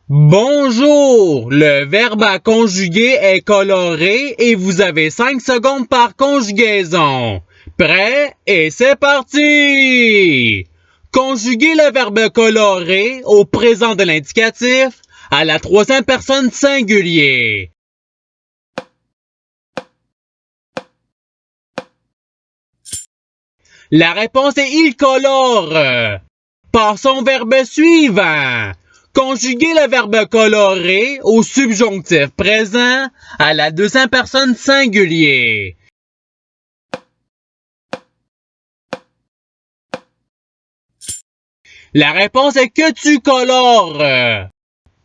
Bonjour! Le verbe à conjuguer est coloré et vous avez 5 secondes par conjugaison. Prêt? Et c'est parti! Conjuguez le verbe coloré au présent de l'indicatif à la troisième personne singulier. La réponse est il colore. Passons au verbe suivant. Conjuguez le verbe colorer au subjonctif présent à la deuxième personne singulier. La réponse est que tu colores.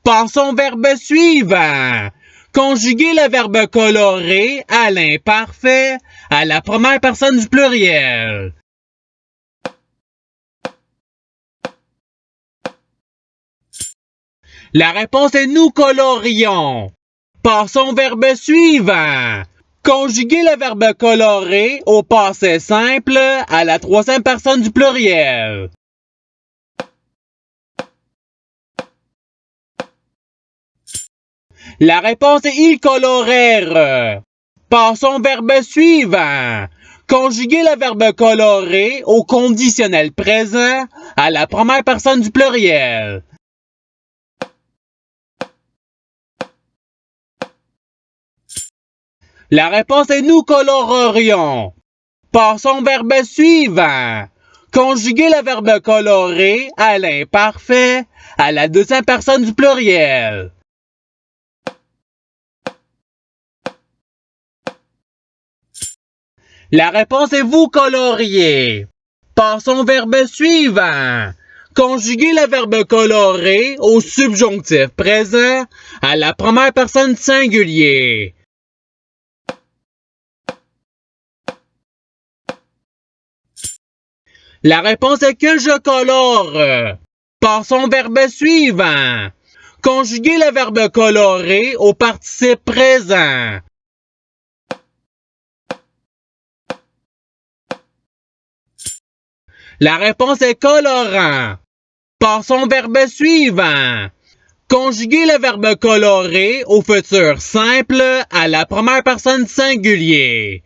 Passons au verbe suivant. Conjuguez le verbe colorer à l'imparfait à la première personne du pluriel. La réponse est nous colorions. Passons au verbe suivant. Conjuguez le verbe colorer au passé simple à la troisième personne du pluriel. La réponse est ils colorèrent. Passons au verbe suivant. Conjuguez le verbe colorer au conditionnel présent à la première personne du pluriel. La réponse est nous colorerions. Passons au verbe suivant. Conjuguez le verbe colorer à l'imparfait à la deuxième personne du pluriel. La réponse est vous coloriez. Passons au verbe suivant. Conjuguez le verbe colorer au subjonctif présent à la première personne singulier. La réponse est que je colore. Passons au verbe suivant. Conjuguez le verbe colorer au participe présent. La réponse est colorant. Passons au verbe suivant. Conjuguez le verbe colorer au futur simple à la première personne singulier.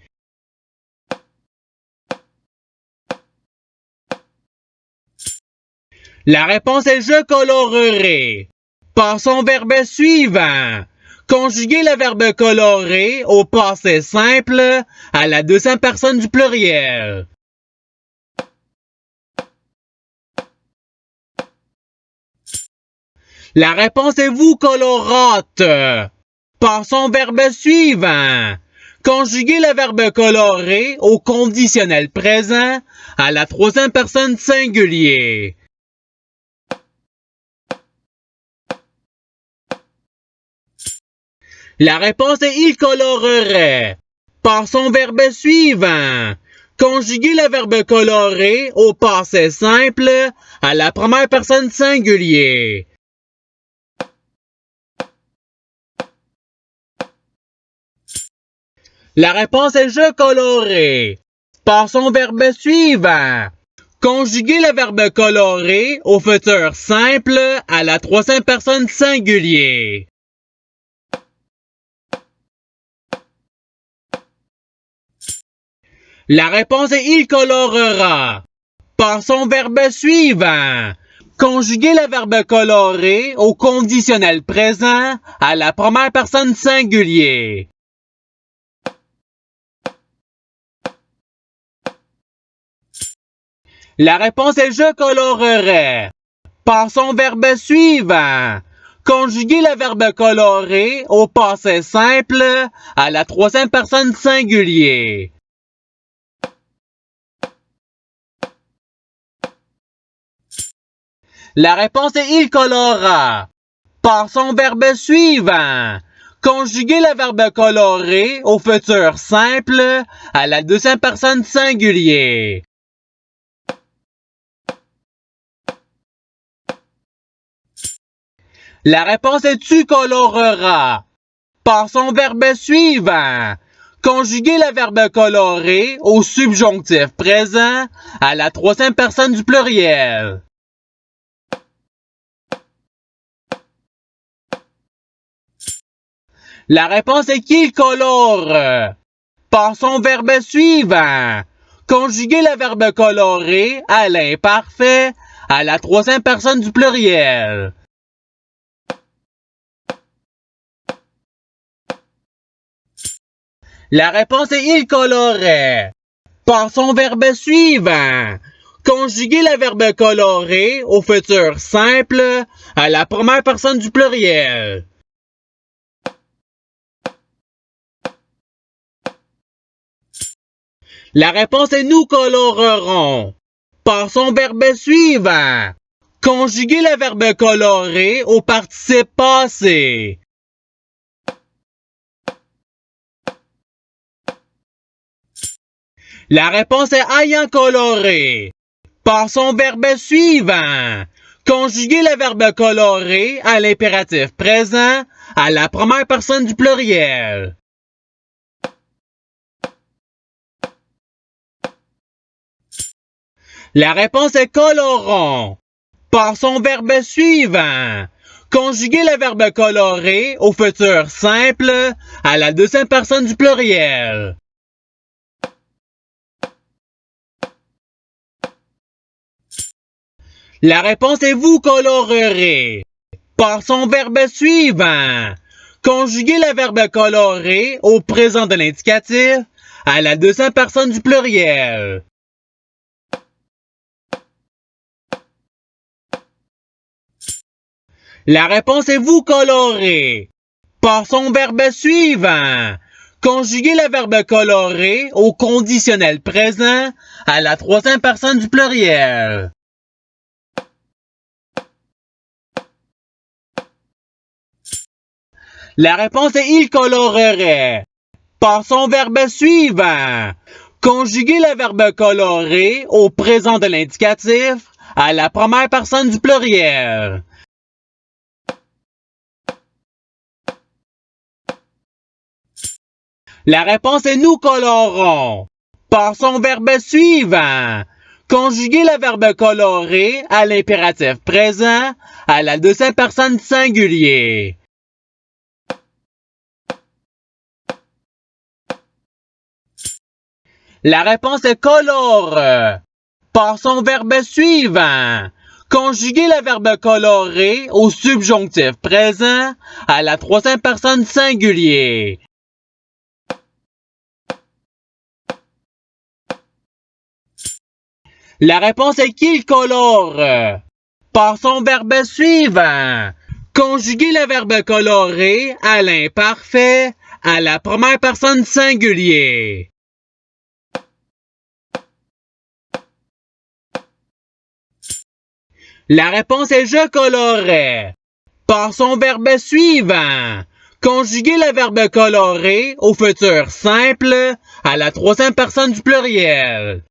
La réponse est je colorerai. Passons au verbe suivant. Conjuguez le verbe colorer au passé simple à la deuxième personne du pluriel. La réponse est vous colorate. Passons au verbe suivant. Conjuguez le verbe colorer au conditionnel présent à la troisième personne singulier. La réponse est il colorerait. Passons au verbe suivant. Conjuguez le verbe colorer au passé simple à la première personne singulier. La réponse est je colorerai. Passons au verbe suivant. Conjuguez le verbe colorer au futur simple à la troisième personne singulier. La réponse est il colorera. Passons au verbe suivant. Conjuguez le verbe colorer au conditionnel présent à la première personne singulier. La réponse est je colorerai. Passons au verbe suivant. Conjuguez le verbe colorer au passé simple à la troisième personne singulier. La réponse est il colora. Passons au verbe suivant. Conjuguez le verbe colorer au futur simple à la deuxième personne singulier. La réponse est tu coloreras. Passons au verbe suivant. Conjuguez le verbe colorer au subjonctif présent à la troisième personne du pluriel. La réponse est qu'il colore. Passons au verbe suivant. Conjuguer le verbe colorer à l'imparfait à la troisième personne du pluriel. La réponse est il colorait. Passons au verbe suivant. Conjuguer le verbe colorer au futur simple à la première personne du pluriel. La réponse est nous colorerons. Passons au verbe suivant. Conjuguer le verbe colorer au participe passé. La réponse est ayant coloré. Passons au verbe suivant. Conjuguer le verbe colorer à l'impératif présent à la première personne du pluriel. La réponse est colorons. Passons au verbe suivant. Conjuguer le verbe colorer au futur simple à la deuxième personne du pluriel. La réponse est vous colorerez. Passons au verbe suivant. Conjuguer le verbe colorer au présent de l'indicatif à la deuxième personne du pluriel. La réponse est vous colorez. Passons au verbe suivant. Conjuguer le verbe colorer au conditionnel présent à la troisième personne du pluriel. La réponse est il colorerait. Passons au verbe suivant. Conjuguer le verbe colorer au présent de l'indicatif à la première personne du pluriel. La réponse est nous colorons. Passons au verbe suivant. Conjuguer le verbe colorer à l'impératif présent à la deuxième personne du singulier. La réponse est colore. Passons au verbe suivant. Conjuguer le verbe colorer au subjonctif présent à la troisième personne du singulier. La réponse est qu'il colore. Passons au verbe suivant. Conjuguer le verbe colorer à l'imparfait à la première personne du singulier. La réponse est je colorais. Passons au verbe suivant. Conjuguer le verbe colorer au futur simple à la troisième personne du pluriel.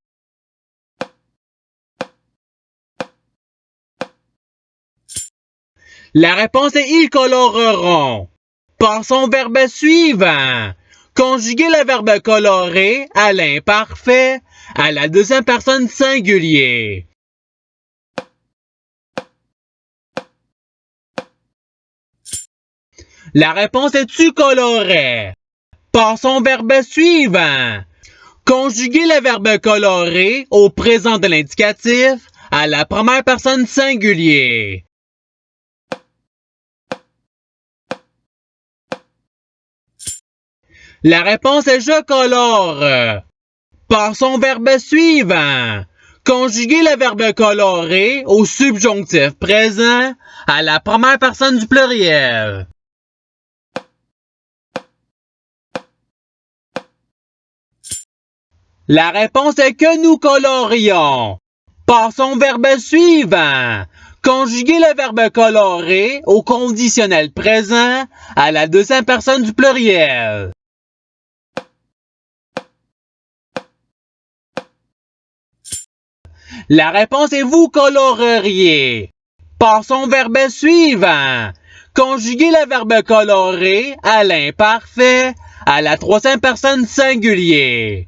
La réponse est ils coloreront. Passons au verbe suivant. Conjuguer le verbe colorer à l'imparfait à la deuxième personne du singulier. La réponse est tu colorais. Passons au verbe suivant. Conjuguer le verbe colorer au présent de l'indicatif à la première personne du singulier. La réponse est je colore. Passons au verbe suivant. Conjuguer le verbe colorer au subjonctif présent à la première personne du pluriel. La réponse est que nous colorions. Passons au verbe suivant. Conjuguer le verbe colorer au conditionnel présent à la deuxième personne du pluriel. La réponse est vous coloreriez. Passons au verbe suivant. Conjuguer le verbe colorer à l'imparfait à la troisième personne du singulier.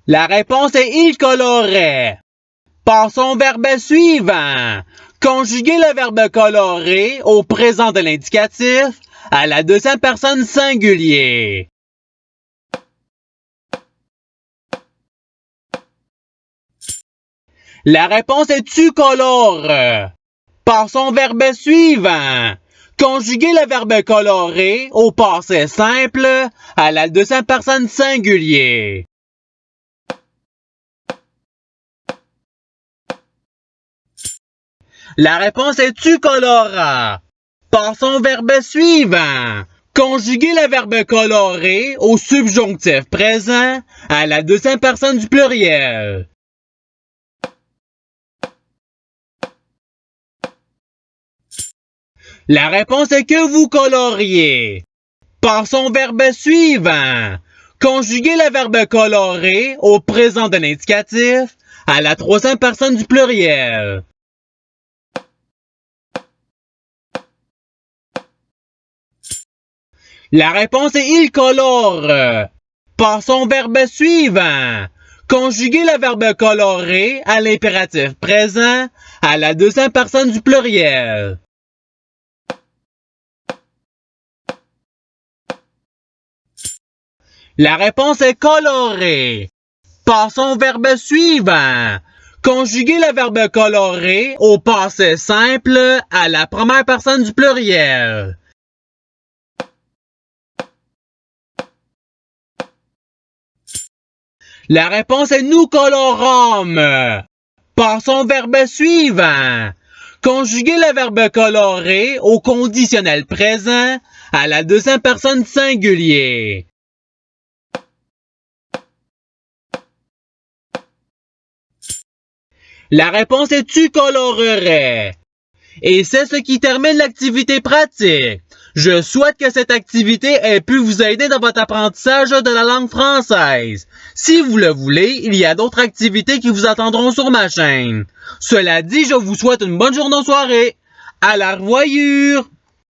La réponse est il colorait. Passons au verbe suivant. Conjuguer le verbe colorer au présent de l'indicatif à la deuxième personne singulier. La réponse est tu colores. Passons au verbe suivant. Conjuguer le verbe colorer au passé simple à la deuxième personne singulier. La réponse est tu coloras. Passons au verbe suivant. Conjuguer le verbe colorer au subjonctif présent à la deuxième personne du pluriel. La réponse est que vous coloriez. Passons au verbe suivant. Conjuguer le verbe colorer au présent de l'indicatif à la troisième personne du pluriel. La réponse est il colore. Passons au verbe suivant. Conjuguer le verbe colorer à l'impératif présent à la deuxième personne du pluriel. La réponse est colorer. Passons au verbe suivant. Conjuguer le verbe colorer au passé simple à la première personne du pluriel. La réponse est nous colorâmes. Passons au verbe suivant. Conjuguer le verbe colorer au conditionnel présent à la deuxième personne singulier. La réponse est tu colorerais. Et c'est ce qui termine l'activité pratique. Je souhaite que cette activité ait pu vous aider dans votre apprentissage de la langue française. Si vous le voulez, il y a d'autres activités qui vous attendront sur ma chaîne. Cela dit, je vous souhaite une bonne journée ou soirée. À la revoyure!